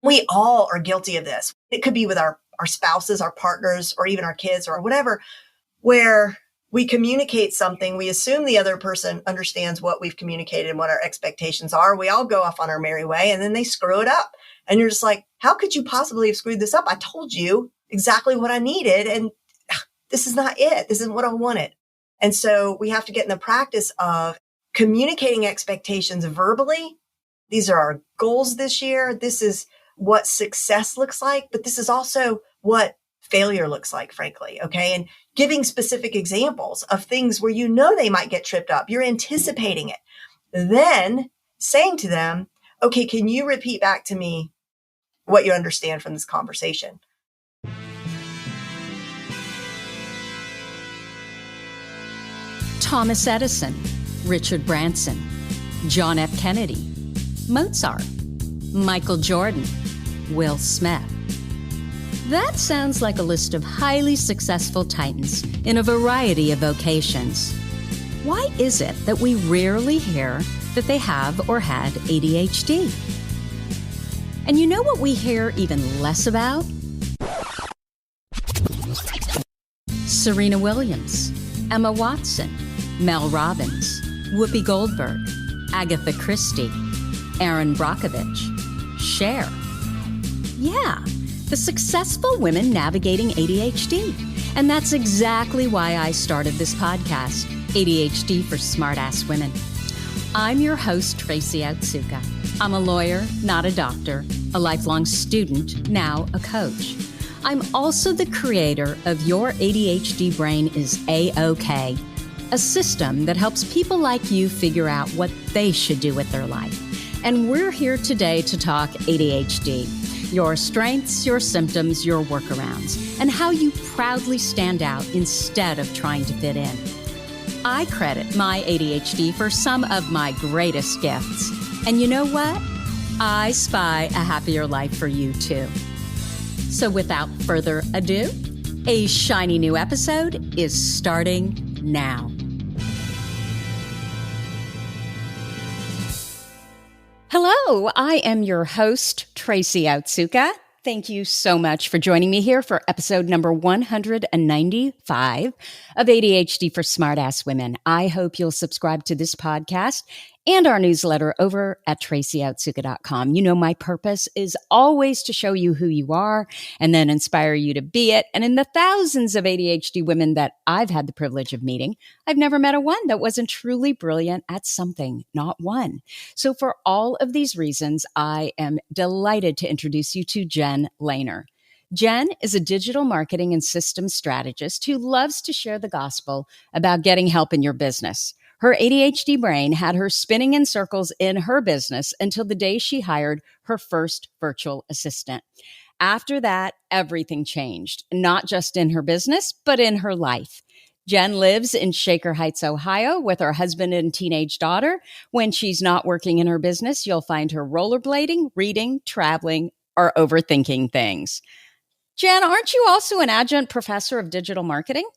We all are guilty of this. It could be with our spouses, our partners, or even our kids or whatever, where we communicate something. We assume the other person understands what we've communicated and what our expectations are. We all go off on our merry way and then they screw it up. And you're just like, how could you possibly have screwed this up? I told you exactly what I needed. And this is not it. This isn't what I wanted. And so we have to get in the practice of communicating expectations verbally. These are our goals this year. This is what success looks like, but this is also what failure looks like, frankly. Okay. And giving specific examples of things where you know they might get tripped up. You're anticipating it. Then saying to them, okay, can you repeat back to me what you understand from this conversation? Thomas Edison, Richard Branson, John F. Kennedy, Mozart, Michael Jordan, Will Smith. That sounds like a list of highly successful titans in a variety of vocations. Why is it that we rarely hear that they have or had ADHD? And you know what we hear even less about? Serena Williams, Emma Watson, Mel Robbins, Whoopi Goldberg, Agatha Christie, Erin Brockovich, Cher. Yeah, the successful women navigating ADHD. And that's exactly why I started this podcast, ADHD for Smartass Women. I'm your host, Tracy Otsuka. I'm a lawyer, not a doctor, a lifelong student, now a coach. I'm also the creator of Your ADHD Brain is A-OK, a system that helps people like you figure out what they should do with their life. And we're here today to talk ADHD, your strengths, your symptoms, your workarounds, and how you proudly stand out instead of trying to fit in. I credit my ADHD for some of my greatest gifts. And you know what? I spy a happier life for you too. So without further ado, a shiny new episode is starting now. Hello, I am your host, Tracy Otsuka. Thank you so much for joining me here for episode number 195 of ADHD for Smartass Women. I hope you'll subscribe to this podcast and our newsletter over at tracyotsuka.com. You know, my purpose is always to show you who you are and then inspire you to be it. And in the thousands of ADHD women that I've had the privilege of meeting, I've never met a one that wasn't truly brilliant at something, not one. So for all of these reasons, I am delighted to introduce you to Jen Lehner. Jen is a digital marketing and systems strategist who loves to share the gospel about getting help in your business. Her ADHD brain had her spinning in circles in her business until the day she hired her first virtual assistant. After that, everything changed, not just in her business, but in her life. Jen lives in Shaker Heights, Ohio, with her husband and teenage daughter. When she's not working in her business, you'll find her rollerblading, reading, traveling, or overthinking things. Jen, aren't you also an adjunct professor of digital marketing?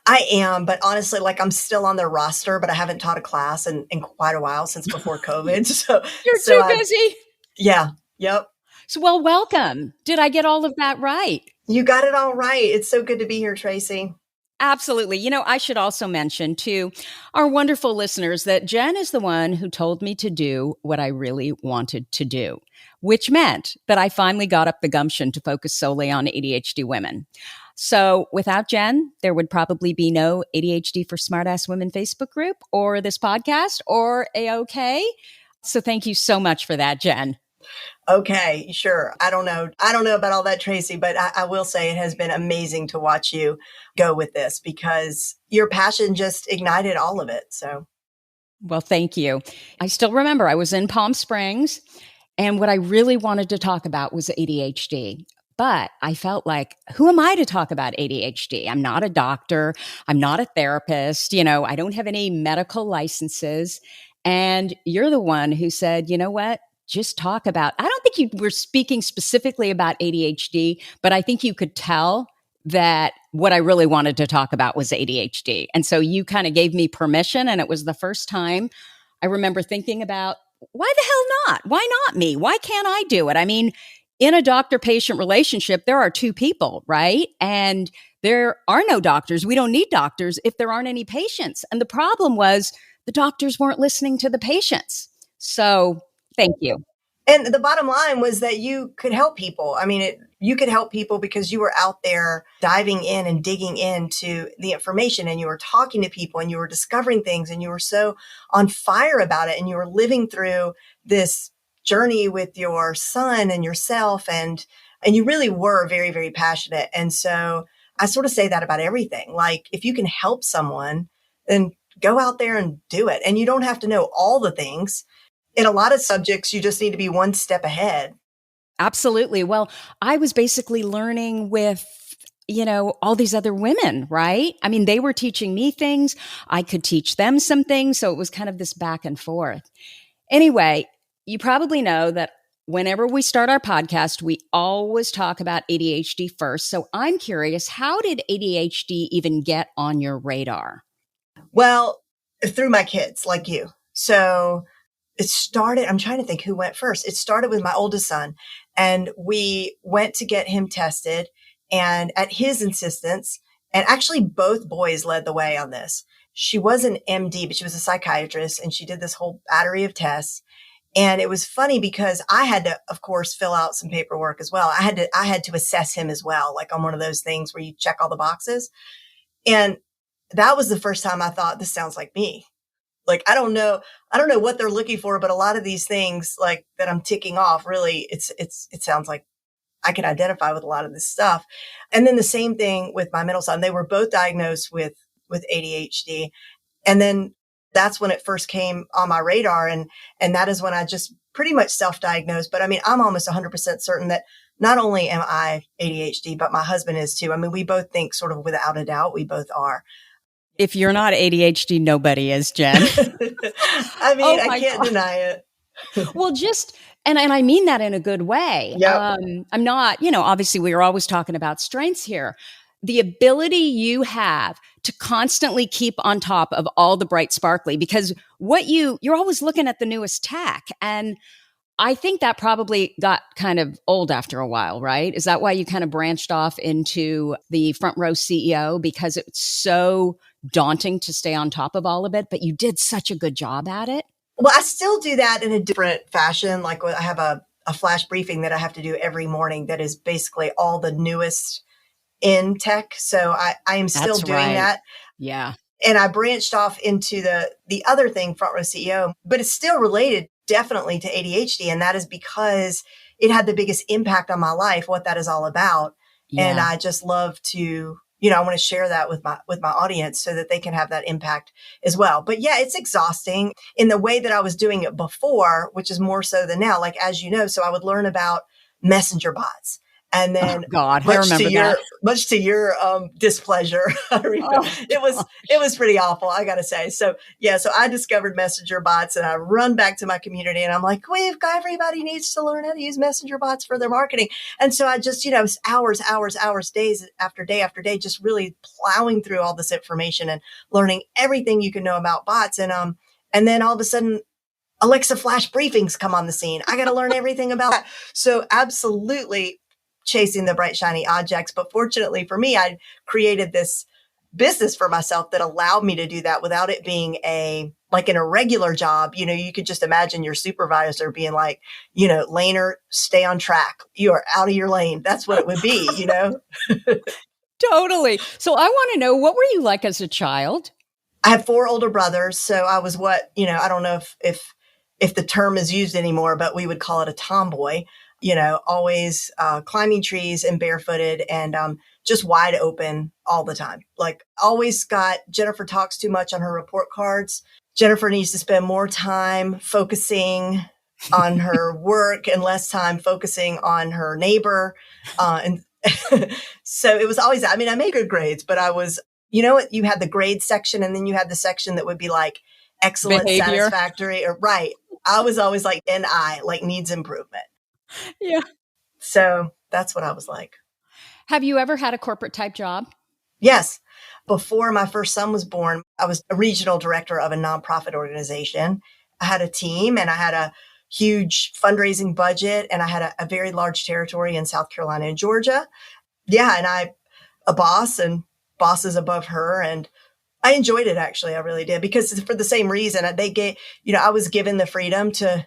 I am, but honestly, I'm still on their roster, but I haven't taught a class in quite a while since before COVID. You're too busy. Yeah. Yep. So, well, welcome. Did I get all of that right? You got it all right. It's so good to be here, Tracy. Absolutely. You know, I should also mention to our wonderful listeners that Jen is the one who told me to do what I really wanted to do, which meant that I finally got up the gumption to focus solely on ADHD women. So without Jen, there would probably be no ADHD for Smartass Women Facebook group or this podcast or A-OK. So thank you so much for that, Jen. Okay, sure. I don't know about all that, Tracy, but I will say it has been amazing to watch you go with this because your passion just ignited all of it. So, well, thank you. I still remember I was in Palm Springs and what I really wanted to talk about was ADHD. But I felt like, who am I to talk about ADHD? I'm not a doctor. I'm not a therapist. You know, I don't have any medical licenses. And you're the one who said, you know what? Just talk about, I don't think you were speaking specifically about ADHD, but I think you could tell that what I really wanted to talk about was ADHD. And so you kind of gave me permission. And it was the first time I remember thinking about, why the hell not? Why not me? Why can't I do it? I mean, in a doctor-patient relationship, there are two people, right? And there are no doctors. We don't need doctors if there aren't any patients. And the problem was the doctors weren't listening to the patients. So thank you. And the bottom line was that you could help people. I mean, you could help people because you were out there diving in and digging into the information, and you were talking to people, and you were discovering things, and you were so on fire about it, and you were living through this journey with your son and yourself, and you really were very, very passionate. And so I sort of say that about everything. Like, if you can help someone, then go out there and do it. And you don't have to know all the things. In a lot of subjects, you just need to be one step ahead. Absolutely. Well, I was basically learning with, all these other women, right? I mean, they were teaching me things. I could teach them some things. So it was kind of this back and forth. Anyway, you probably know that whenever we start our podcast, we always talk about ADHD first. So I'm curious, how did ADHD even get on your radar? Well, through my kids, like you. So it started, I'm trying to think who went first. It started with my oldest son, and we went to get him tested, and at his insistence, and actually both boys led the way on this. She was an MD, but she was a psychiatrist, and she did this whole battery of tests. And it was funny because I had to, of course, fill out some paperwork as well. I had to assess him as well, like on one of those things where you check all the boxes. And that was the first time I thought, this sounds like me. Like, I don't know what they're looking for, but a lot of these things like that I'm ticking off, really, it sounds like I can identify with a lot of this stuff. And then the same thing with my middle son. They were both diagnosed with ADHD. And then that's when it first came on my radar. And that is when I just pretty much self-diagnosed. But I mean, I'm almost 100% certain that not only am I ADHD, but my husband is too. I mean, we both think sort of without a doubt, we both are. If you're not ADHD, nobody is, Jen. I mean, I can't deny it. Well, and I mean that in a good way. Yep. I'm not, obviously we are always talking about strengths here. The ability you have to constantly keep on top of all the bright sparkly, because you're always looking at the newest tech. And I think that probably got kind of old after a while, right? Is that why you kind of branched off into the front row CEO, because it's so daunting to stay on top of all of it, but you did such a good job at it? Well, I still do that in a different fashion. Like, I have a flash briefing that I have to do every morning that is basically all the newest in tech. So I am still doing that. Yeah. And I branched off into the other thing, front row CEO, but it's still related definitely to ADHD. And that is because it had the biggest impact on my life, what that is all about. Yeah. And I just love to, I want to share that with my audience so that they can have that impact as well. But yeah, it's exhausting in the way that I was doing it before, which is more so than now. Like, as you know, so I would learn about messenger bots. And then, I remember that. Much to your displeasure, it was pretty awful, I got to say. So yeah, so I discovered messenger bots, and I run back to my community, and I'm like, everybody needs to learn how to use messenger bots for their marketing. And so I just, hours, days after day, just really plowing through all this information and learning everything you can know about bots. And then all of a sudden, Alexa flash briefings come on the scene. I got to learn everything about that. So absolutely chasing the bright, shiny objects. But fortunately for me, I created this business for myself that allowed me to do that without it being like in a regular job. You could just imagine your supervisor being like, Lehner, stay on track. You are out of your lane. That's what it would be, Totally. So I want to know, what were you like as a child? I have 4 older brothers. So I was I don't know if the term is used anymore, but we would call it a tomboy. Always climbing trees and barefooted and just wide open all the time. Like, always got Jennifer talks too much on her report cards. Jennifer needs to spend more time focusing on her work and less time focusing on her neighbor. And so it was always, I made good grades, but I was, you had the grade section, and then you had the section that would be like excellent, behavior, satisfactory, or right. I was always like NI, like needs improvement. Yeah. So that's what I was like. Have you ever had a corporate type job? Yes. Before my first son was born, I was a regional director of a nonprofit organization. I had a team, and I had a huge fundraising budget, and I had a very large territory in South Carolina and Georgia. Yeah. And a boss and bosses above her. And I enjoyed it, actually. I really did, because for the same reason they gave, I was given the freedom to,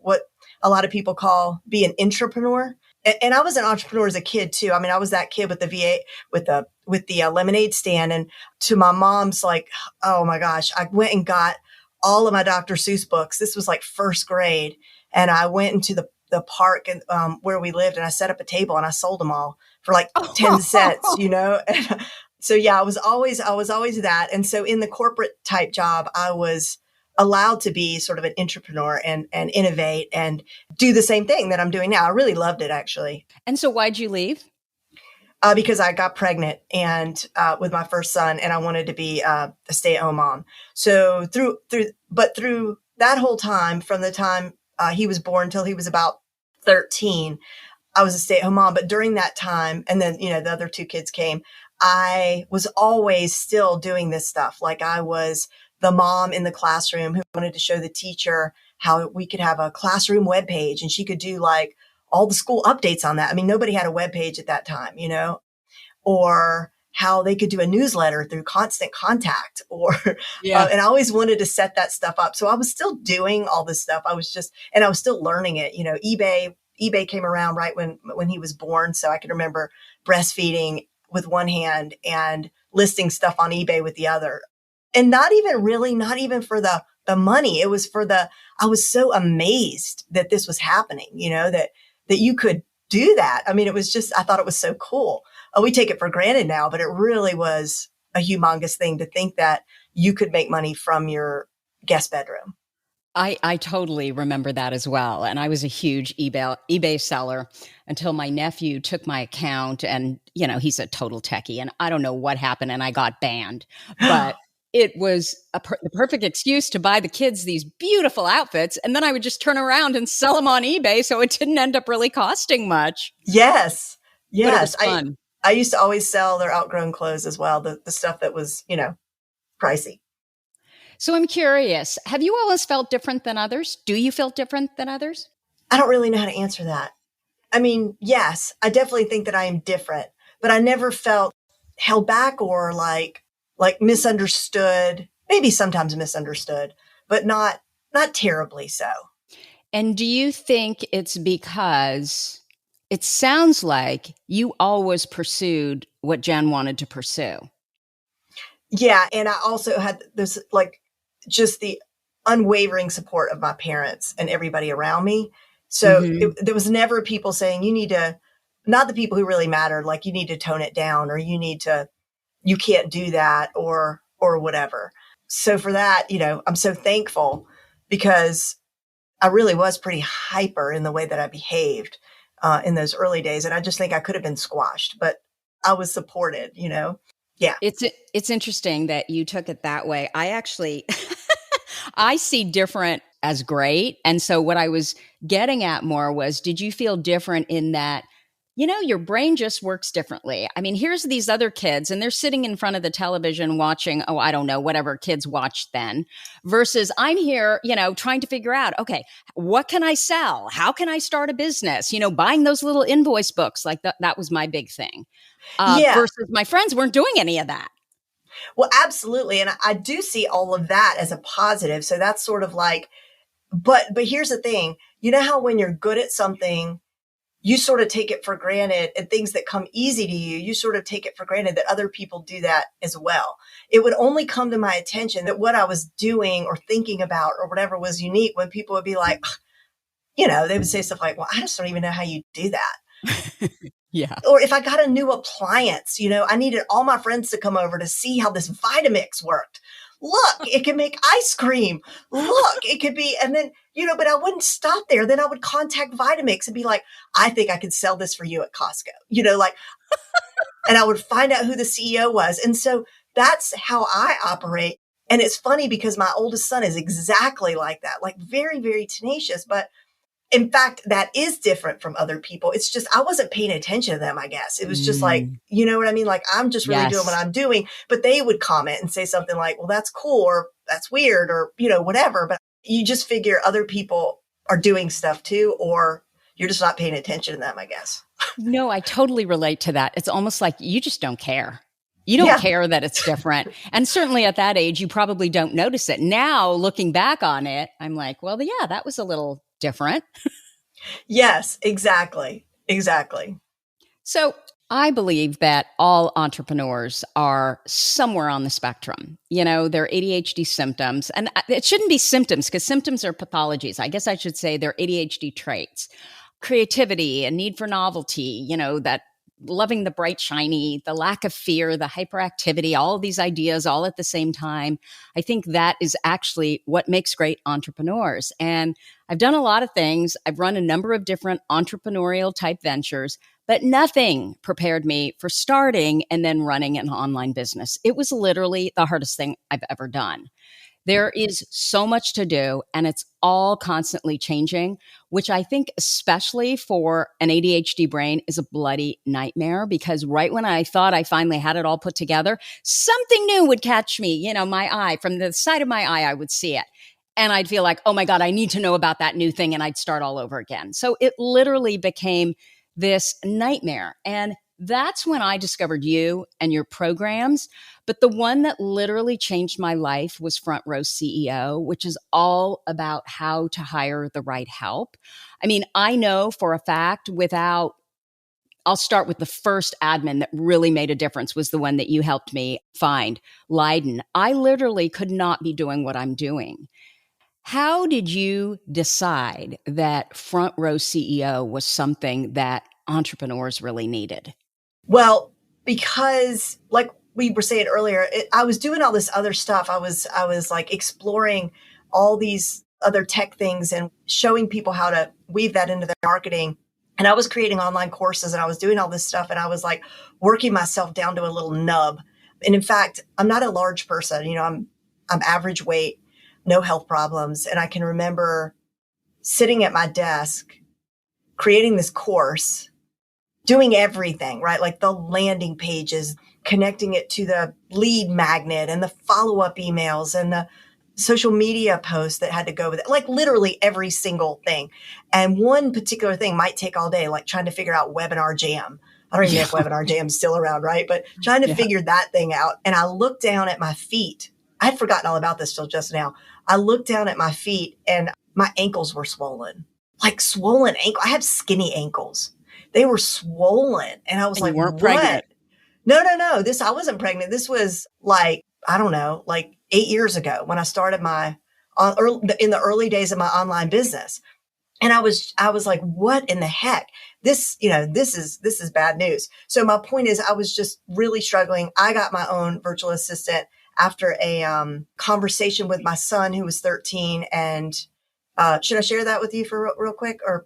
what a lot of people call be an entrepreneur. And I was an entrepreneur as a kid too. I mean, I was that kid with the VA, with the lemonade stand. And to my mom's like, oh my gosh, I went and got all of my Dr. Seuss books. This was like first grade. And I went into the park and where we lived, and I set up a table and I sold them all for like 10 cents, And so yeah, I was always that. And so in the corporate type job, I was allowed to be sort of an entrepreneur and innovate and do the same thing that I'm doing now. I really loved it, actually. And so why'd you leave? Because I got pregnant and with my first son, and I wanted to be a stay-at-home mom. So through that whole time, from the time he was born till he was about 13, I was a stay-at-home mom. But during that time, and then, the other two kids came, I was always still doing this stuff. Like I was the mom in the classroom who wanted to show the teacher how we could have a classroom webpage, and she could do like all the school updates on that. I mean, nobody had a webpage at that time, or how they could do a newsletter through Constant Contact, or, and I always wanted to set that stuff up. So I was still doing all this stuff. I was still learning it. eBay came around right when he was born. So I can remember breastfeeding with one hand and listing stuff on eBay with the other. And not even for the money. It was I was so amazed that this was happening, that you could do that. I mean, I thought it was so cool. We take it for granted now, but it really was a humongous thing to think that you could make money from your guest bedroom. I totally remember that as well. And I was a huge eBay seller until my nephew took my account, and, he's a total techie, and I don't know what happened, and I got banned. But it was the perfect excuse to buy the kids these beautiful outfits. And then I would just turn around and sell them on eBay. So it didn't end up really costing much. Yes. But it was fun. I used to always sell their outgrown clothes as well. The stuff that was, pricey. So I'm curious, have you always felt different than others? Do you feel different than others? I don't really know how to answer that. I mean, yes, I definitely think that I am different, but I never felt held back or like misunderstood, maybe sometimes misunderstood, but not terribly so. And do you think it's because it sounds like you always pursued what Jen wanted to pursue? Yeah. And I also had this, just the unwavering support of my parents and everybody around me. So there was never people saying, you need to, not the people who really mattered, like you need to tone it down, or you can't do that, or whatever. So for that, I'm so thankful, because I really was pretty hyper in the way that I behaved in those early days. And I just think I could have been squashed, but I was supported, Yeah. It's interesting that you took it that way. I actually, I see different as great. And so what I was getting at more was, did you feel different in that, your brain just works differently? I mean, here's these other kids and they're sitting in front of the television watching, I don't know, whatever kids watched then, versus I'm here, trying to figure out, okay, what can I sell? How can I start a business? Buying those little invoice books, like that was my big thing. Versus my friends weren't doing any of that. Well, absolutely. And I do see all of that as a positive. So that's sort of like, but here's the thing, how when you're good at something, you sort of take it for granted, and things that come easy to you, you sort of take it for granted that other people do that as well. It would only come to my attention that what I was doing or thinking about or whatever was unique when people would be like, they would say stuff like, well, I just don't even know how you do that. Yeah. Or if I got a new appliance, I needed all my friends to come over to see how this Vitamix worked. Look, it can make ice cream. Look, it could be, and then, but I wouldn't stop there. Then I would contact Vitamix and be like, I think I could sell this for you at Costco, and I would find out who the CEO was. And so that's how I operate. And it's funny because my oldest son is exactly like that, like very, very tenacious, but in fact, that is different from other people. It's just, I wasn't paying attention to them, I guess. It was just like, you know what I mean? Like, I'm just really doing what I'm doing. But they would comment and say something like, well, that's cool, or that's weird, or, whatever. But you just figure other people are doing stuff too, or you're just not paying attention to them, I guess. No, I totally relate to that. It's almost like you just don't care. You don't Yeah. care that it's different. And certainly at that age, you probably don't notice it. Now, looking back on it, I'm like, well, yeah, that was a little different. Yes, exactly. Exactly. So I believe that all entrepreneurs are somewhere on the spectrum. You know, their ADHD symptoms, and it shouldn't be symptoms because symptoms are pathologies. I guess I should say they're ADHD traits. Creativity, a need for novelty, you know, that loving the bright, shiny, the lack of fear, the hyperactivity, all of these ideas all at the same time. I think that is actually what makes great entrepreneurs. And I've done a lot of things. I've run a number of different entrepreneurial type ventures, but nothing prepared me for starting and then running an online business. It was literally the hardest thing I've ever done. There is so much to do, and it's all constantly changing, which I think, especially for an ADHD brain, is a bloody nightmare because right when I thought I finally had it all put together, something new would catch me. You know, my eye, from the side of my eye, I would see it. And I'd feel like, oh my God, I need to know about that new thing. And I'd start all over again. So it literally became this nightmare. And that's when I discovered you and your programs. But the one that literally changed my life was Front Row CEO, which is all about how to hire the right help. I mean, I know for a fact I'll start with the first admin that really made a difference was the one that you helped me find, Lehn. I literally could not be doing what I'm doing. How did you decide that Front Row CEO was something that entrepreneurs really needed? Well, because like we were saying earlier, I was doing all this other stuff. I was like exploring all these other tech things and showing people how to weave that into their marketing. And I was creating online courses and I was doing all this stuff. And I was like working myself down to a little nub. And in fact, I'm not a large person. You know, I'm average weight, no health problems. And I can remember sitting at my desk, creating this course, doing everything, right? Like the landing pages, connecting it to the lead magnet and the follow-up emails and the social media posts that had to go with it, like literally every single thing. And one particular thing might take all day, like trying to figure out Webinar Jam. I don't even know if Webinar Jam's still around, right? But trying to figure that thing out. And I looked down at my feet. I had forgotten all about this till just now. I looked down at my feet and my ankles were swollen, like swollen ankle. I have skinny ankles. They were swollen. And I was like, you weren't what? pregnant. No. I wasn't pregnant. This was like, I don't know, like 8 years ago when I started in the early days of my online business. And I was like, what in the heck? This is bad news. So my point is I was just really struggling. I got my own virtual assistant after a conversation with my son who was 13. And should I share that with you for real quick? Or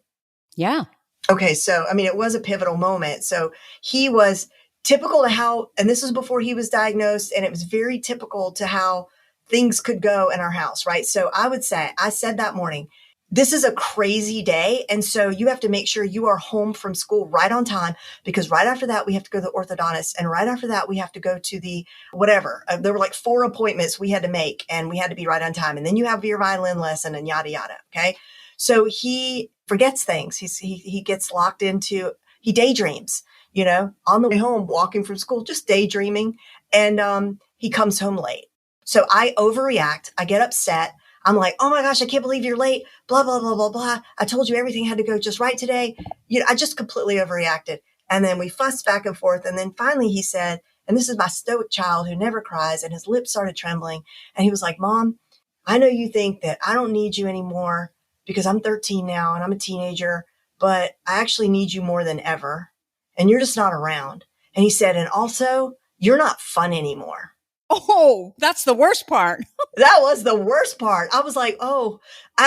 yeah. Okay. So, I mean, it was a pivotal moment. So he was typical to how, and this was before he was diagnosed, and it was very typical to how things could go in our house, right? So I would say, I said that morning, this is a crazy day. And so you have to make sure you are home from school right on time, because right after that, we have to go to the orthodontist. And right after that, we have to go to the whatever. There were like 4 appointments we had to make and we had to be right on time. And then you have your violin lesson and yada, yada. Okay. So he forgets things. He gets locked into, he daydreams, you know, on the way home, walking from school, just daydreaming. And he comes home late. So I overreact. I get upset. I'm like, oh my gosh, I can't believe you're late. Blah, blah, blah, blah, blah. I told you everything had to go just right today. You know, I just completely overreacted. And then we fussed back and forth. And then finally he said, and this is my stoic child who never cries, and his lips started trembling. And he was like, Mom, I know you think that I don't need you anymore because I'm 13 now and I'm a teenager, but I actually need you more than ever. And you're just not around. And he said, and also, you're not fun anymore. Oh, that's the worst part. That was the worst part. I was like, oh,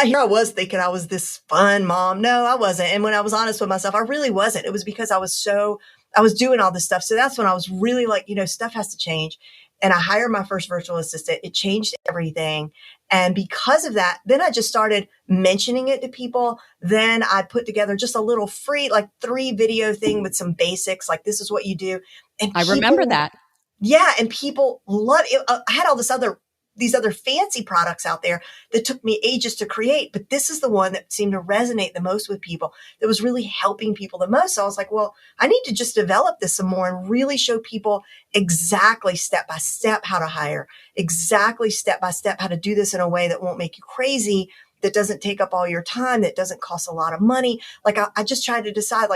here I was thinking I was this fun mom. No, I wasn't. And when I was honest with myself, I really wasn't. It was because I was doing all this stuff. So that's when I was really like, you know, stuff has to change. And I hired my first virtual assistant. It changed everything. And because of that, then I just started mentioning it to people. Then I put together just a little free, like 3 video thing with some basics, like this is what you do. And I remember that. Yeah. And people love it. I had all this other these other fancy products out there that took me ages to create, but this is the one that seemed to resonate the most with people, that was really helping people the most. So I was like, well, I need to just develop this some more and really show people exactly step by step how to hire, exactly step by step how to do this in a way that won't make you crazy, that doesn't take up all your time, that doesn't cost a lot of money. Like I just tried to decide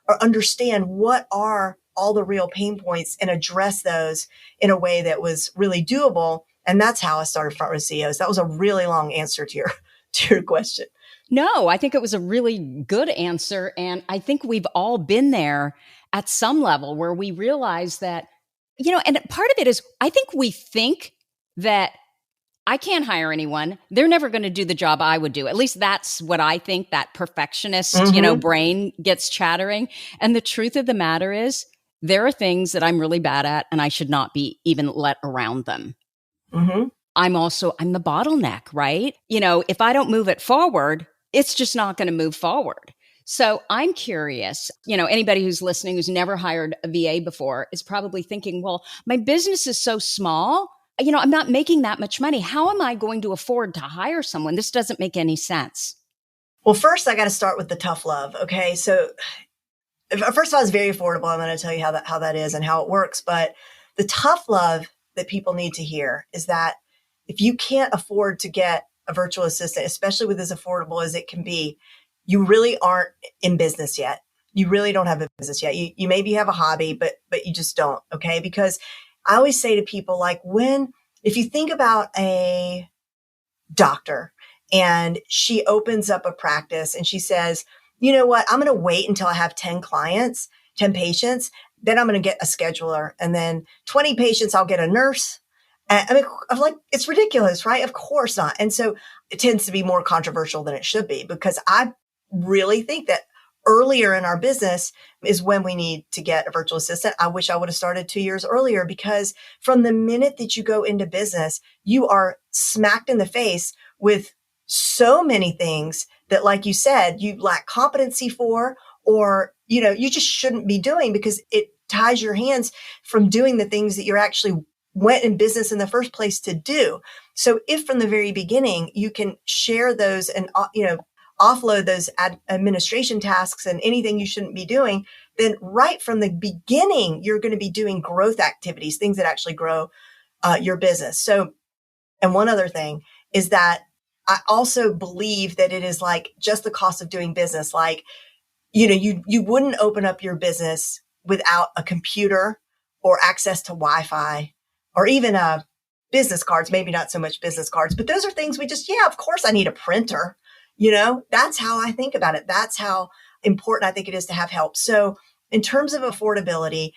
or understand what are all the real pain points and address those in a way that was really doable. And that's how I started Front Row CEOs. That was a really long answer to your question. No, I think it was a really good answer. And I think we've all been there at some level where we realize that, and part of it is, I think we think that I can't hire anyone. They're never going to do the job I would do. At least that's what I think. That perfectionist, brain gets chattering. And the truth of the matter is, there are things that I'm really bad at and I should not be even let around them. Mm-hmm. I'm the bottleneck, right? If I don't move it forward, it's just not going to move forward. So I'm curious, anybody who's listening who's never hired a VA before is probably thinking, well, my business is so small. I'm not making that much money. How am I going to afford to hire someone? This doesn't make any sense. Well, first I got to start with the tough love. Okay. So first of all, it's very affordable. I'm going to tell you how that is and how it works. But the tough love that people need to hear is that if you can't afford to get a virtual assistant, especially with as affordable as it can be, you really aren't in business yet. You really don't have a business yet. You maybe have a hobby, but you just don't. Okay. Because I always say to people, if you think about a doctor and she opens up a practice and she says, you know what, I'm going to wait until I have 10 clients, 10 patients, then I'm going to get a scheduler, and then 20 patients, I'll get a nurse. I'm like, it's ridiculous, right? Of course not. And so it tends to be more controversial than it should be, because I really think that earlier in our business is when we need to get a virtual assistant. I wish I would have started 2 years earlier, because from the minute that you go into business, you are smacked in the face with so many things that, like you said, you lack competency for, or, you just shouldn't be doing, because it ties your hands from doing the things that you're actually went in business in the first place to do. So if from the very beginning you can share those and, offload those administration tasks and anything you shouldn't be doing, then right from the beginning, you're going to be doing growth activities, things that actually grow your business. So, and one other thing is that I also believe that it is like just the cost of doing business. Like, you wouldn't open up your business without a computer or access to Wi-Fi or even business cards, maybe not so much business cards, but those are things of course I need a printer. That's how I think about it. That's how important I think it is to have help. So in terms of affordability,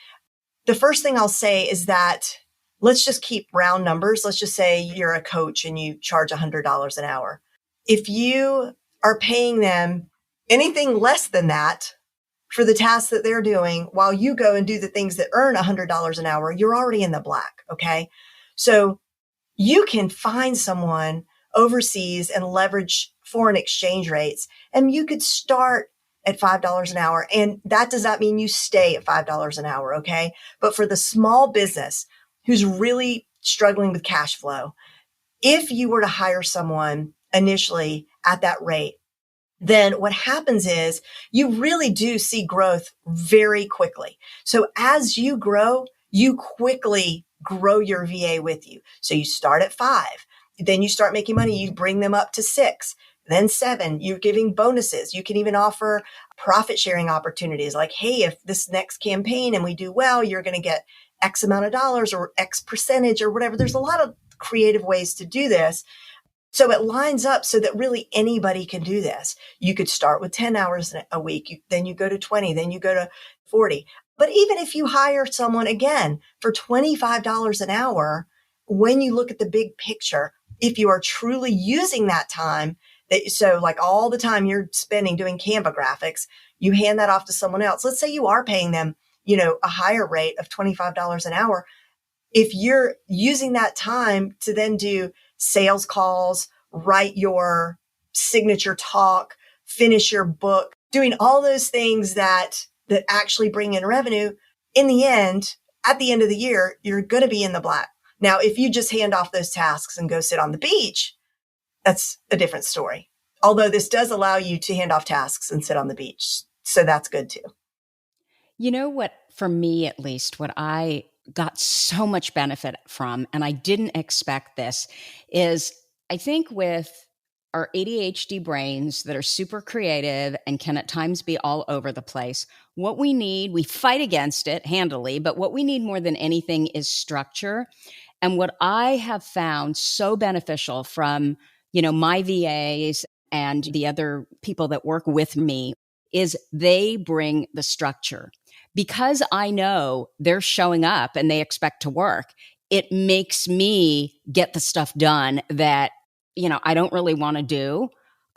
the first thing I'll say is that let's just keep round numbers. Let's just say you're a coach and you charge $100 an hour. If you are paying them anything less than that for the tasks that they're doing while you go and do the things that earn $100 an hour, you're already in the black. Okay. So you can find someone overseas and leverage foreign exchange rates, and you could start at $5 an hour. And that does not mean you stay at $5 an hour. Okay. But for the small business who's really struggling with cash flow, if you were to hire someone initially at that rate, then what happens is you really do see growth very quickly. So as you grow, you quickly grow your VA with you. So you start at 5, then you start making money. You bring them up to 6, then 7. You're giving bonuses. You can even offer profit sharing opportunities. Like, hey, if this next campaign and we do well, you're going to get X amount of dollars or X percentage or whatever. There's a lot of creative ways to do this. So it lines up so that really anybody can do this. You could start with 10 hours a week, then you go to 20, then you go to 40. But even if you hire someone again for $25 an hour, when you look at the big picture, if you are truly using that time, so like all the time you're spending doing Canva graphics, you hand that off to someone else. Let's say you are paying them, a higher rate of $25 an hour. If you're using that time to then do sales calls, write your signature talk, finish your book, doing all those things that actually bring in revenue, in the end, at the end of the year, you're going to be in the black. Now, if you just hand off those tasks and go sit on the beach, that's a different story. Although this does allow you to hand off tasks and sit on the beach. So that's good too. You know what, for me at least, what I got so much benefit from, and I didn't expect this, is I think with our ADHD brains that are super creative and can at times be all over the place, what we need, we fight against it handily, but what we need more than anything is structure. And what I have found so beneficial from, my VAs and the other people that work with me is they bring the structure. Because I know they're showing up and they expect to work, it makes me get the stuff done that, I don't really want to do.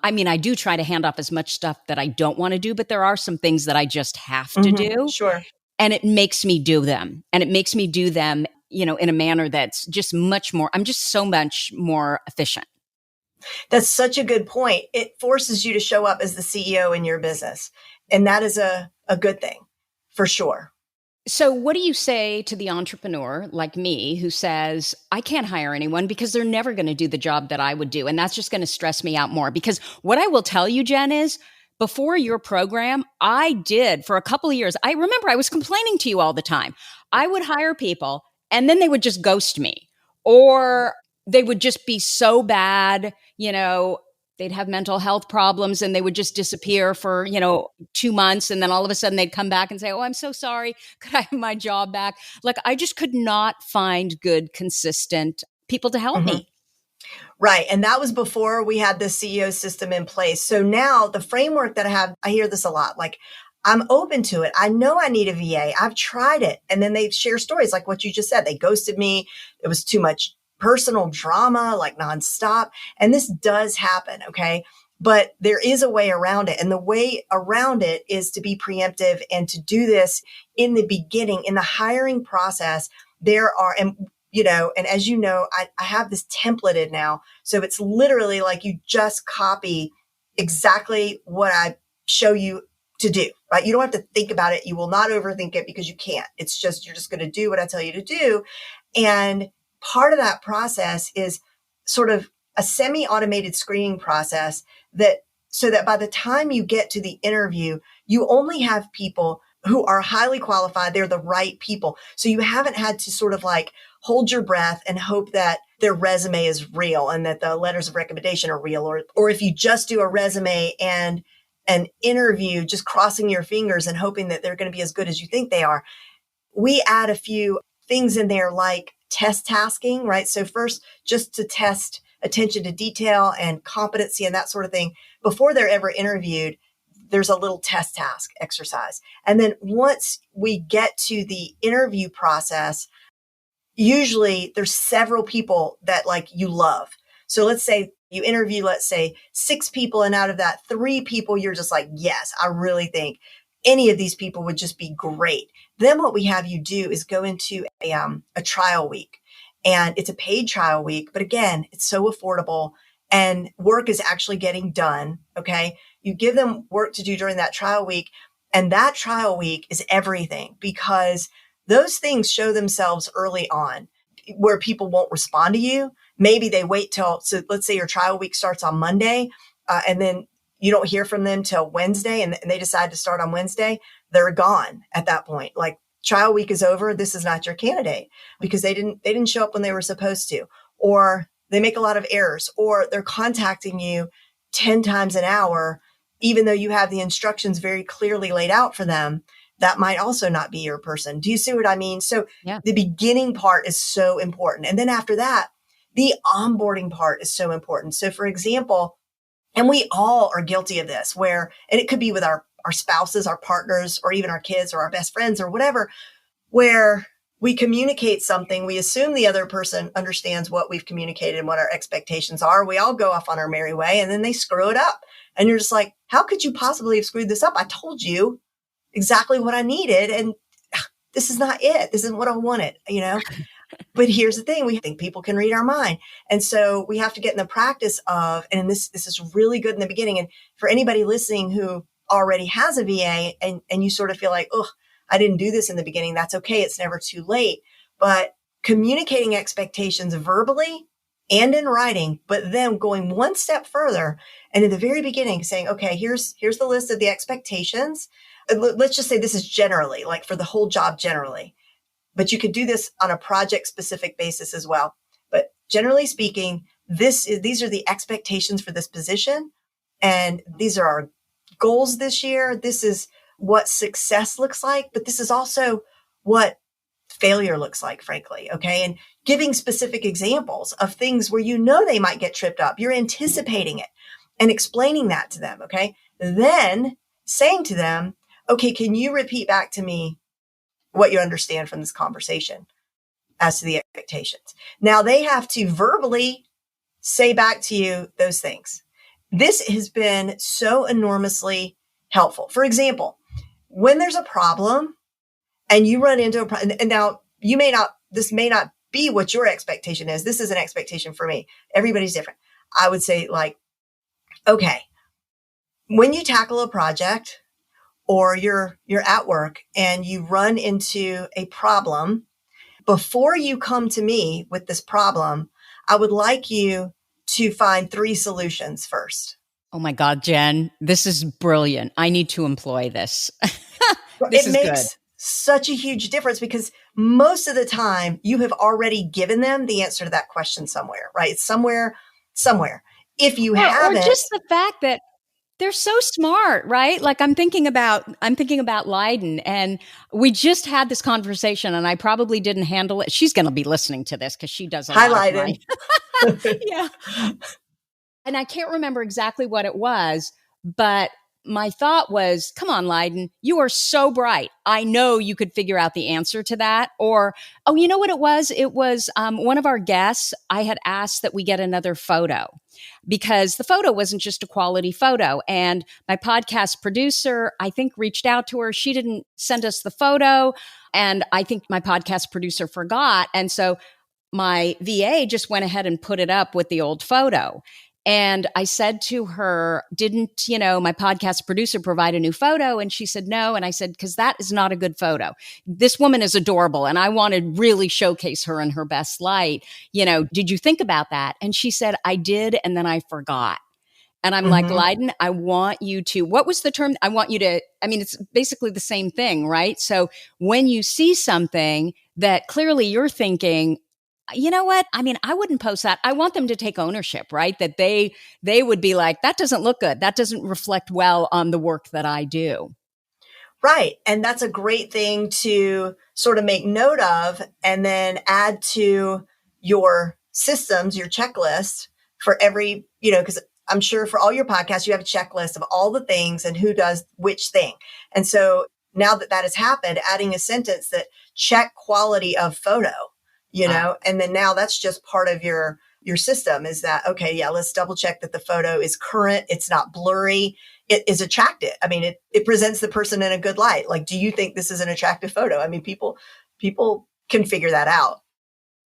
I mean, I do try to hand off as much stuff that I don't want to do, but there are some things that I just have to do. Sure. And it makes me do them. And it makes me do them, in a manner that's just I'm just so much more efficient. That's such a good point. It forces you to show up as the CEO in your business. And that is a good thing for sure. So what do you say to the entrepreneur like me who says, I can't hire anyone because they're never going to do the job that I would do. And that's just going to stress me out more. Because what I will tell you, Jen, is before your program, I did for a couple of years. I remember I was complaining to you all the time. I would hire people and then they would just ghost me, or they would just be so bad, they'd have mental health problems and they would just disappear for, 2 months. And then all of a sudden they'd come back and say, oh, I'm so sorry. Could I have my job back? Like, I just could not find good, consistent people to help me. Right. And that was before we had the CEO system in place. So now the framework that I have, I hear this a lot, like, I'm open to it. I know I need a VA. I've tried it. And then they share stories like what you just said. They ghosted me. It was too much personal drama, like nonstop. And this does happen. Okay. But there is a way around it. And the way around it is to be preemptive and to do this in the beginning, in the hiring process. There are, and as you know, I have this templated now. So it's literally like you just copy exactly what I show you to do, right? You don't have to think about it. You will not overthink it because you can't. It's just, you're just going to do what I tell you to do. And part of that process is sort of a semi-automated screening process so that by the time you get to the interview, you only have people who are highly qualified. They're the right people. So you haven't had to sort of like hold your breath and hope that their resume is real and that the letters of recommendation are real. Or if you just do a resume and an interview, just crossing your fingers and hoping that they're going to be as good as you think they are. We add a few things in there like test tasking, right? So first, just to test attention to detail and competency and that sort of thing, before they're ever interviewed, there's a little test task exercise. And then once we get to the interview process, usually there's several people that like you love. So let's say you interview, 6 people, and out of that 3 people, you're just like, yes, I really think any of these people would just be great. Then what we have you do is go into a trial week, and it's a paid trial week. But again, it's so affordable and work is actually getting done. Okay. You give them work to do during that trial week, and that trial week is everything because those things show themselves early on where people won't respond to you. Maybe they wait so let's say your trial week starts on Monday, and then you don't hear from them till Wednesday and they decide to start on Wednesday. They're gone at that point. Like, trial week is over. This is not your candidate because they didn't show up when they were supposed to, or they make a lot of errors, or they're contacting you 10 times an hour, even though you have the instructions very clearly laid out for them. That might also not be your person. Do you see what I mean? So The beginning part is so important. And then after that, the onboarding part is so important. So for example, and we all are guilty of this and it could be with our spouses, our partners, or even our kids or our best friends or whatever, where we communicate something, we assume the other person understands what we've communicated and what our expectations are. We all go off on our merry way and then they screw it up. And you're just like, how could you possibly have screwed this up? I told you exactly what I needed. And this is not it. This isn't what I wanted, But here's the thing. We think people can read our mind. And so we have to get in the practice of, and this is really good in the beginning. And for anybody listening who already has a VA and you sort of feel like, oh, I didn't do this in the beginning. That's okay. It's never too late. But communicating expectations verbally and in writing, but then going one step further and in the very beginning saying, okay, here's the list of the expectations. Let's just say this is generally, like for the whole job generally, but you could do this on a project specific basis as well. But generally speaking, these are the expectations for this position. And these are our goals this year. This is what success looks like, but this is also what failure looks like, frankly. Okay. And giving specific examples of things where you know they might get tripped up. You're anticipating it and explaining that to them. Okay. Then saying to them, okay, can you repeat back to me what you understand from this conversation as to the expectations? Now they have to verbally say back to you those things. This has been so enormously helpful. For example, when there's a problem and you run into a problem, and now this may not be what your expectation is. This is an expectation for me. Everybody's different. I would say like, okay, when you tackle a project or you're at work and you run into a problem, before you come to me with this problem, I would like you to find 3 solutions first. Oh my God, Jen, this is brilliant. I need to employ this. This is good. Such a huge difference because most of the time you have already given them the answer to that question somewhere, right? Somewhere. If you haven't, or just the fact that they're so smart, right? Like I'm thinking about Lehn, and we just had this conversation and I probably didn't handle it. She's going to be listening to this because she does a lot of mine. Yeah. And I can't remember exactly what it was, but my thought was, come on, Lehn, you are so bright. I know you could figure out the answer to that. Or, oh, you know what it was? It was one of our guests. I had asked that we get another photo because the photo wasn't just a quality photo. And my podcast producer, I think, reached out to her. She didn't send us the photo. And I think my podcast producer forgot. And so my VA just went ahead and put it up with the old photo. And I said to her, didn't, my podcast producer provide a new photo? And she said, no. And I said, because that is not a good photo. This woman is adorable. And I want to really showcase her in her best light. Did you think about that? And she said, I did. And then I forgot. And I'm like, Lehn, I want you to, what was the term? I want you to, it's basically the same thing, right? So when you see something that clearly you're thinking, you know what? I wouldn't post that. I want them to take ownership, right? That they would be like, that doesn't look good. That doesn't reflect well on the work that I do. Right. And that's a great thing to sort of make note of and then add to your systems, your checklist for every, because I'm sure for all your podcasts, you have a checklist of all the things and who does which thing. And so now that has happened, adding a sentence that check quality of photo. And then now that's just part of your system is that, okay, yeah, let's double check that the photo is current. It's not blurry. It is attractive. It presents the person in a good light. Like, do you think this is an attractive photo? People can figure that out.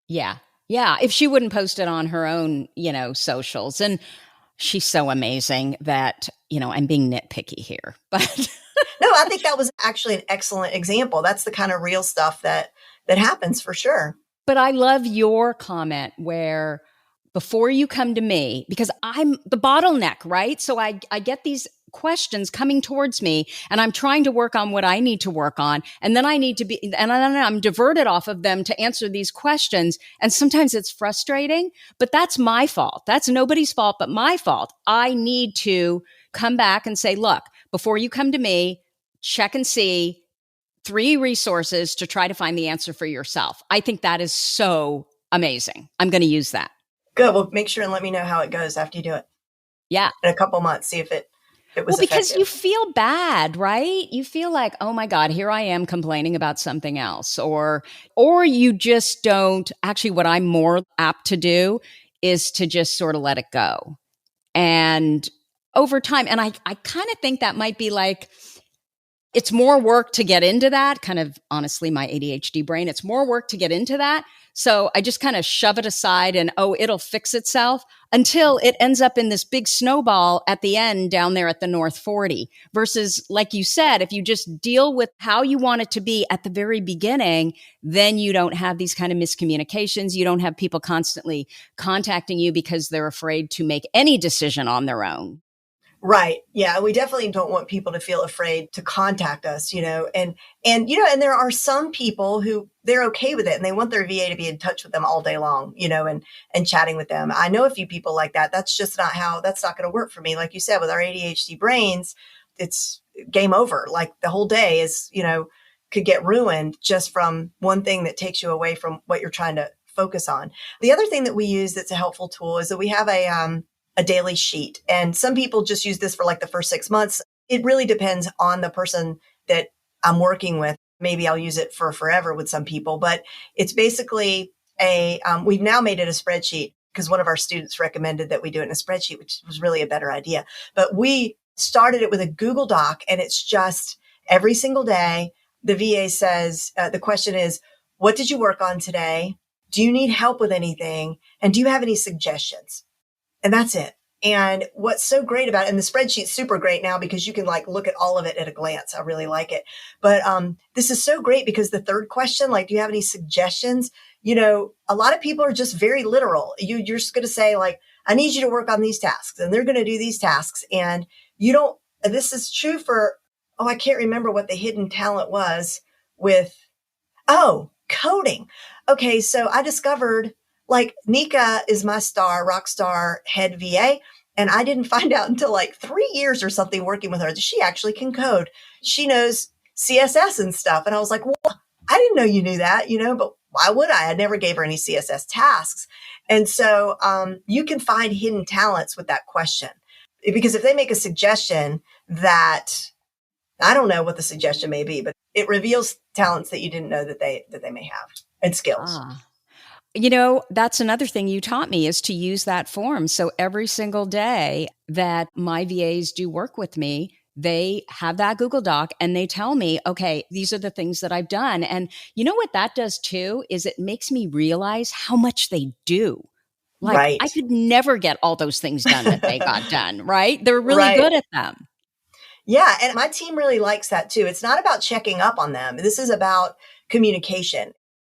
Yeah. Yeah. If she wouldn't post it on her own, socials. And she's so amazing that, I'm being nitpicky here, but no, I think that was actually an excellent example. That's the kind of real stuff that happens for sure. But I love your comment where before you come to me, because I'm the bottleneck, right? So I get these questions coming towards me and I'm trying to work on what I need to work on. And then I'm diverted off of them to answer these questions. And sometimes it's frustrating, but that's my fault. That's nobody's fault, but my fault. I need to come back and say, look, before you come to me, check and see 3 resources to try to find the answer for yourself. I think that is so amazing. I'm going to use that. Good. Well, make sure and let me know how it goes after you do it. Yeah. In a couple months, see if it was because effective. You feel bad, right? You feel like, oh my God, here I am complaining about something else. Or you just don't. Actually, what I'm more apt to do is to just sort of let it go. And over time, and I kind of think that might be like, it's more work to get into that, kind of honestly, my ADHD brain, it's more work to get into that. So I just kind of shove it aside and, it'll fix itself until it ends up in this big snowball at the end down there at the North 40. Versus, like you said, if you just deal with how you want it to be at the very beginning, then you don't have these kind of miscommunications. You don't have people constantly contacting you because they're afraid to make any decision on their own. Right. Yeah. We definitely don't want people to feel afraid to contact us, and there are some people who they're okay with it and they want their VA to be in touch with them all day long, and chatting with them. I know a few people like that. That's not going to work for me. Like you said, with our ADHD brains, it's game over. Like the whole day is, could get ruined just from one thing that takes you away from what you're trying to focus on. The other thing that we use that's a helpful tool is that we have a daily sheet. And some people just use this for like the first 6 months. It really depends on the person that I'm working with. Maybe I'll use it for forever with some people, but it's basically we've now made it a spreadsheet because one of our students recommended that we do it in a spreadsheet, which was really a better idea. But we started it with a Google Doc, and it's just every single day, the VA says, the question is, what did you work on today? Do you need help with anything? And do you have any suggestions? And that's it. And what's so great about it, and the spreadsheet's super great now because you can like look at all of it at a glance. I really like it. But this is so great because the third question, like, do you have any suggestions? A lot of people are just very literal. You're just going to say like, I need you to work on these tasks, and they're going to do these tasks. And this is true for, I can't remember what the hidden talent was with, coding. Okay. So I discovered like Nika is my rock star head VA. And I didn't find out until like 3 years or something working with her that she actually can code. She knows CSS and stuff. And I was like, well, I didn't know you knew that, but why would I? I never gave her any CSS tasks. And so you can find hidden talents with that question, because if they make a suggestion that, I don't know what the suggestion may be, but it reveals talents that you didn't know that they may have, and skills. That's another thing you taught me is to use that form. So every single day that my VAs do work with me, they have that Google Doc and they tell me, okay, these are the things that I've done. And you know what that does too, is it makes me realize how much they do. Like right. I could never get all those things done that they got done, right? They're really good at them. Yeah. And my team really likes that too. It's not about checking up on them. This is about communication.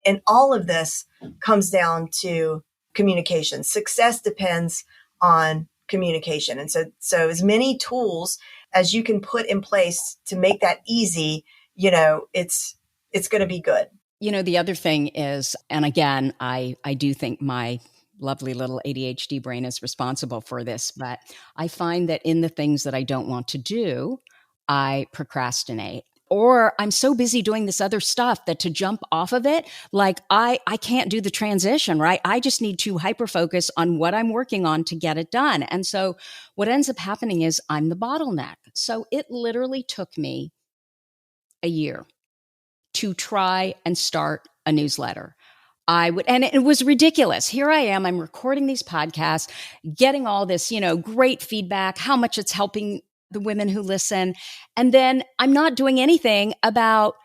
And all of this comes down to communication. Success depends on communication. And so as many tools as you can put in place to make that easy, it's going to be good. The other thing is, and again, I do think my lovely little ADHD brain is responsible for this, but I find that in the things that I don't want to do, I procrastinate. Or I'm so busy doing this other stuff that to jump off of it, like I can't do the transition, right? I just need to hyper-focus on what I'm working on to get it done. And so what ends up happening is I'm the bottleneck. So it literally took me a year to try and start a newsletter. And it was ridiculous. Here I am, I'm recording these podcasts, getting all this, great feedback, how much it's helping the women who listen. And then I'm not doing anything about,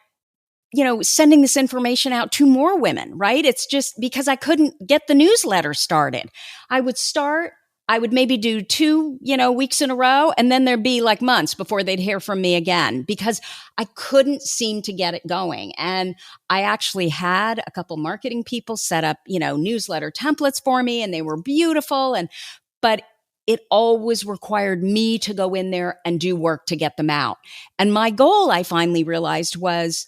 sending this information out to more women, right? It's just because I couldn't get the newsletter started. I would maybe do 2, weeks in a row, and then there'd be like months before they'd hear from me again because I couldn't seem to get it going. And I actually had a couple marketing people set up, newsletter templates for me, and they were beautiful. But it always required me to go in there and do work to get them out. And my goal, I finally realized, was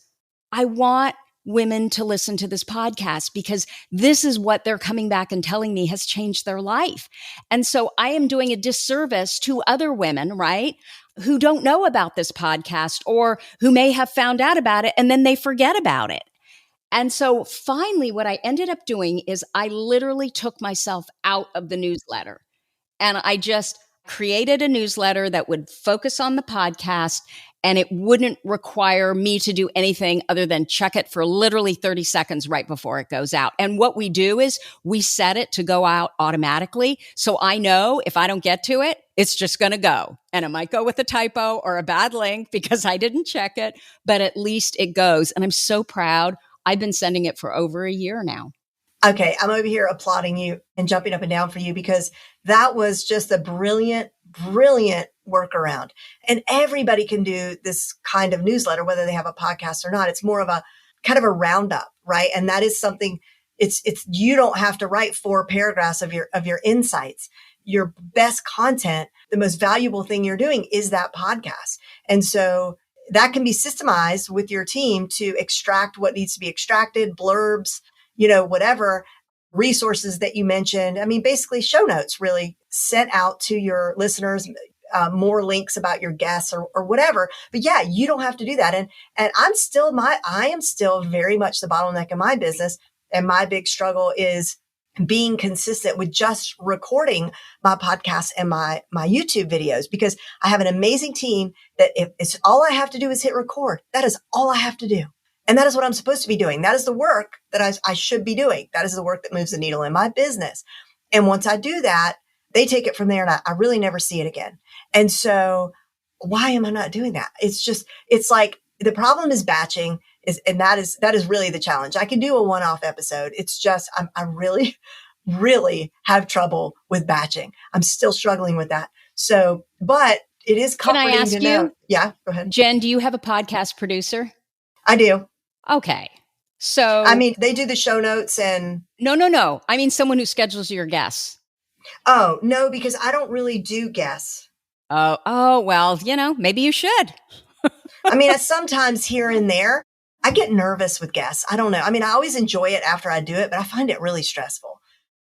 I want women to listen to this podcast because this is what they're coming back and telling me has changed their life. And so I am doing a disservice to other women, right, who don't know about this podcast or who may have found out about it and then they forget about it. And so finally, what I ended up doing is I literally took myself out of the newsletter. And I just created a newsletter that would focus on the podcast, and it wouldn't require me to do anything other than check it for literally 30 seconds right before it goes out. And what we do is we set it to go out automatically. So I know if I don't get to it, It's just going to go. And it might go with a typo or a bad link because I didn't check it, but at least it goes. And I'm so proud. I've been sending it for over a year now. Okay, I'm over here applauding you and jumping up and down for you because that was just a brilliant, brilliant workaround. And everybody can do this kind of newsletter, whether they have a podcast or not. It's more of a kind of a roundup, right? And that is something it's you don't have to write 4 paragraphs of your insights. Your best content, the most valuable thing you're doing is that podcast. And so that can be systemized with your team to extract what needs to be extracted, blurbs, whatever resources that you mentioned. I mean, basically show notes really sent out to your listeners, more links about your guests or whatever. But yeah, you don't have to do that. And I am still very much the bottleneck in my business. And my big struggle is being consistent with just recording my podcast and my YouTube videos, because I have an amazing team that if it's all I have to do is hit record, that is all I have to do. And that is what I'm supposed to be doing. That is the work that I should be doing. That is the work that moves the needle in my business. And once I do that, they take it from there and I really never see it again. And so why am I not doing that? It's like the problem is batching and that is really the challenge. I can do a one-off episode. It's just, I really, really have trouble with batching. I'm still struggling with that. So, but it is comforting Can I ask to know. you? Yeah, go ahead. Jen, do you have a podcast producer? I do. Okay. So, I mean, they do the show notes and. No. I mean, someone who schedules your guests. Oh, no, because I don't really do guests. Oh, well, maybe you should. I mean, sometimes here and there, I get nervous with guests. I don't know. I mean, I always enjoy it after I do it, but I find it really stressful.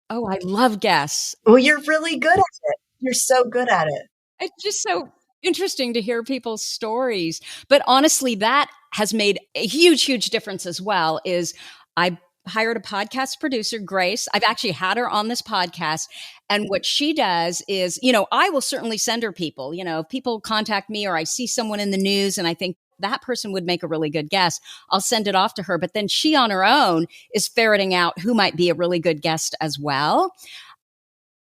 Oh, I love guests. Well, you're really good at it. You're so good at it. It's just so interesting to hear people's stories. But honestly, that has made a huge, huge difference as well. Is I hired a podcast producer, Grace. I've actually had her on this podcast. And what she does is, I will certainly send her people. If people contact me or I see someone in the news and I think that person would make a really good guest, I'll send it off to her. But then she on her own is ferreting out who might be a really good guest as well.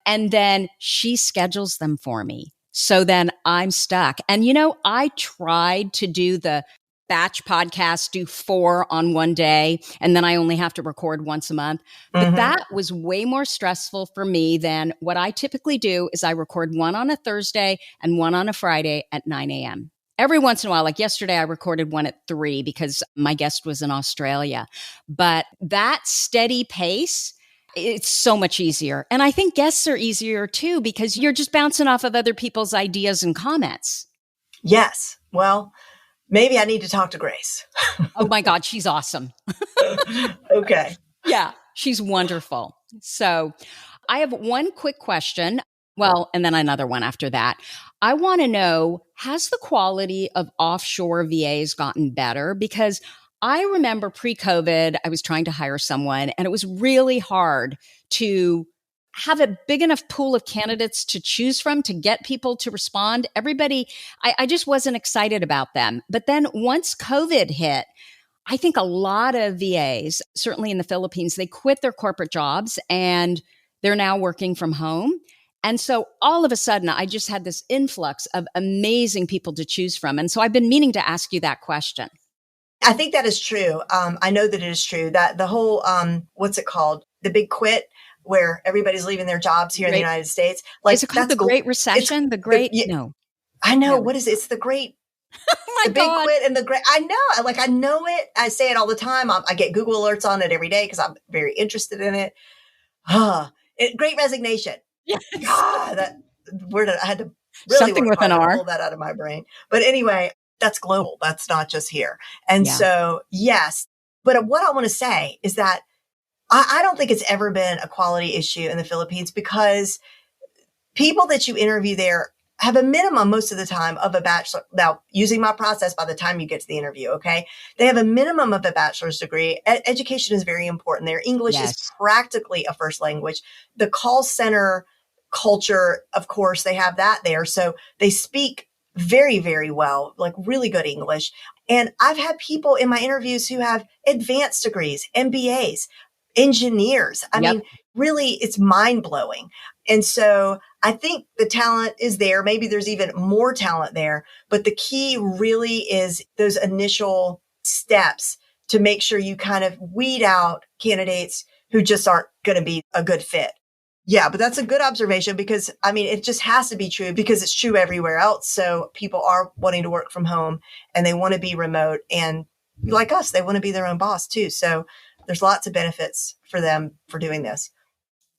And then she schedules them for me. So then I'm stuck. And, I tried to do the batch podcast, do 4 on one day, and then I only have to record once a month. But that was way more stressful for me than what I typically do is I record 1 on a Thursday and 1 on a Friday at 9 a.m. Every once in a while, like yesterday, I recorded 1 at 3 because my guest was in Australia. But that steady pace, it's so much easier. And I think guests are easier too, because you're just bouncing off of other people's ideas and comments. Yes. Well, maybe I need to talk to Grace. Oh my God, she's awesome. Okay. Yeah, she's wonderful. So I have one quick question. Well, and then another one after that. I want to know, has the quality of offshore VAs gotten better? Because I remember pre-COVID, I was trying to hire someone and it was really hard to have a big enough pool of candidates to choose from to get people to respond. Everybody, I just wasn't excited about them. But then once COVID hit, I think a lot of VAs, certainly in the Philippines, they quit their corporate jobs and they're now working from home. And so all of a sudden, I just had this influx of amazing people to choose from. And so I've been meaning to ask you that question. I think that is true. I know that it is true that the whole, what's it called? The big quit, where everybody's leaving their jobs here in the United States. Like, is it called the Great Recession? The Great, no. I know. What is it? It's the Great, oh the big quit and the great. I know. I know it. I say it all the time. I get Google alerts on it every day because I'm very interested in it. Great Resignation. Yes. God, that word, I had to really something with an R. Pull that out of my brain. But anyway, that's global. That's not just here. And so, yes. But what I want to say is that I don't think it's ever been a quality issue in the Philippines, because people that you interview there have a minimum most of the time of a bachelor. Now, using my process by the time you get to the interview, okay, they have a minimum of a bachelor's degree. Education is very important there. English is practically a first language. The call center culture, of course, they have that there. So they speak very, very well, like really good English. And I've had people in my interviews who have advanced degrees, MBAs, engineers. I mean, really, it's mind blowing. And so I think the talent is there. Maybe there's even more talent there, but the key really is those initial steps to make sure you kind of weed out candidates who just aren't going to be a good fit. Yeah, but that's a good observation because, I mean, it just has to be true because it's true everywhere else. So people are wanting to work from home and they want to be remote. And like us, they want to be their own boss too. So there's lots of benefits for them for doing this.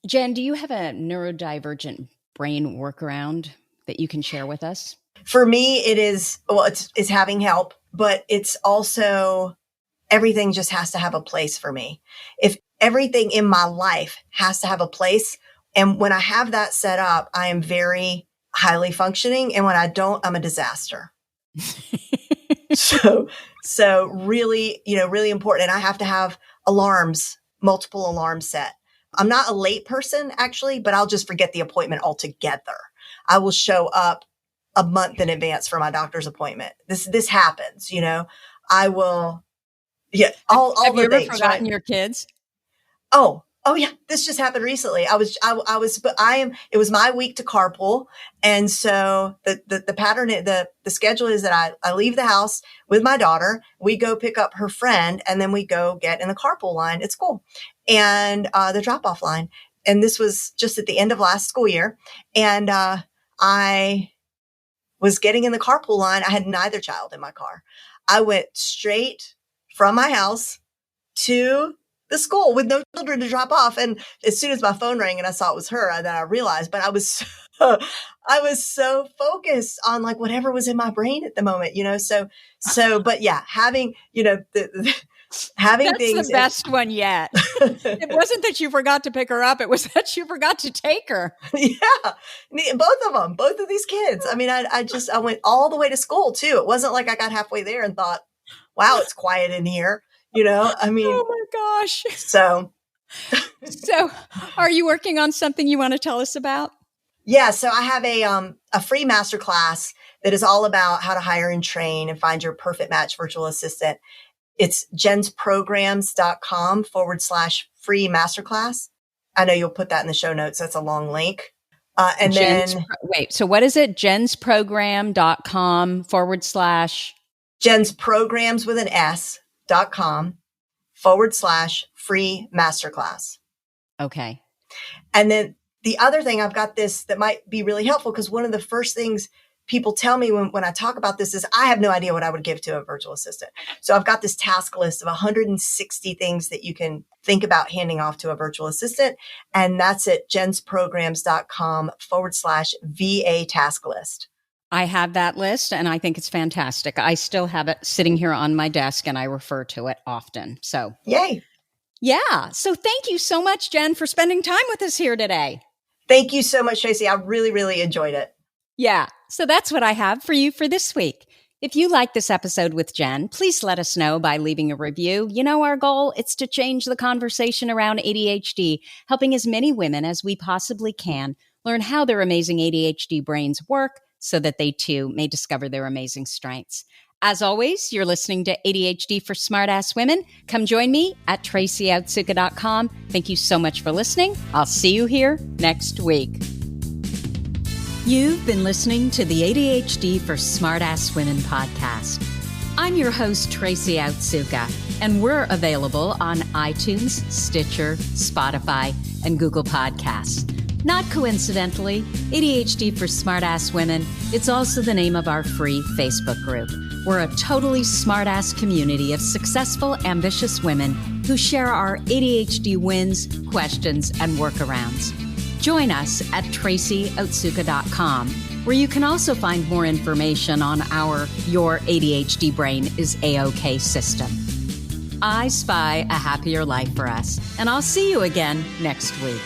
Jen, do you have a neurodivergent brain workaround that you can share with us? For me, it is, well, it's having help, but it's also everything just has to have a place for me. If everything in my life has to have a place, and when I have that set up, I am very highly functioning. And when I don't, I'm a disaster. So really, really important. And I have to have alarms, multiple alarms set. I'm not a late person actually, but I'll just forget the appointment altogether. I will show up a month in advance for my doctor's appointment. This happens, I will. Yeah. All have the you ever things, forgotten right? your kids? Oh yeah. This just happened recently. It was my week to carpool. And so the pattern, the schedule is that I leave the house with my daughter. We go pick up her friend and then we go get in the carpool line at school and, the drop off line. And this was just at the end of last school year. And, I was getting in the carpool line. I had neither child in my car. I went straight from my house to the school with no children to drop off. And as soon as my phone rang and I saw it was her, then I realized, but I was so focused on like whatever was in my brain at the moment, but yeah, having, having That's things. the best one yet. It wasn't that you forgot to pick her up. It was that you forgot to take her. Yeah. Both of these kids. I mean, I went all the way to school too. It wasn't like I got halfway there and thought, wow, it's quiet in here. I mean, oh my gosh. So are you working on something you want to tell us about? Yeah. So I have a free masterclass that is all about how to hire and train and find your perfect match virtual assistant. It's jensprograms.com/free masterclass. I know you'll put that in the show notes. That's a long link. So what is it? jensprogram.com/ jensprograms with an s.com/free masterclass. Okay. And then the other thing, I've got this that might be really helpful because one of the first things people tell me when I talk about this is I have no idea what I would give to a virtual assistant. So I've got this task list of 160 things that you can think about handing off to a virtual assistant. And that's at jensprograms.com/VA task list. I have that list and I think it's fantastic. I still have it sitting here on my desk and I refer to it often. So yay. Yeah. So thank you so much, Jen, for spending time with us here today. Thank you so much, Tracy. I really, really enjoyed it. Yeah. So that's what I have for you for this week. If you like this episode with Jen, please let us know by leaving a review. Our goal is to change the conversation around ADHD, helping as many women as we possibly can learn how their amazing ADHD brains work so that they too may discover their amazing strengths. As always, you're listening to ADHD for Smartass Women. Come join me at tracyoutsuka.com. Thank you so much for listening. I'll see you here next week. You've been listening to the ADHD for Smartass Women podcast. I'm your host, Tracy Outsuka, and we're available on iTunes, Stitcher, Spotify, and Google Podcasts. Not coincidentally, ADHD for Smartass Women, it's also the name of our free Facebook group. We're a totally smartass community of successful, ambitious women who share our ADHD wins, questions, and workarounds. Join us at tracyoutsuka.com, where you can also find more information on our Your ADHD Brain is A-OK system. I spy a happier life for us, and I'll see you again next week.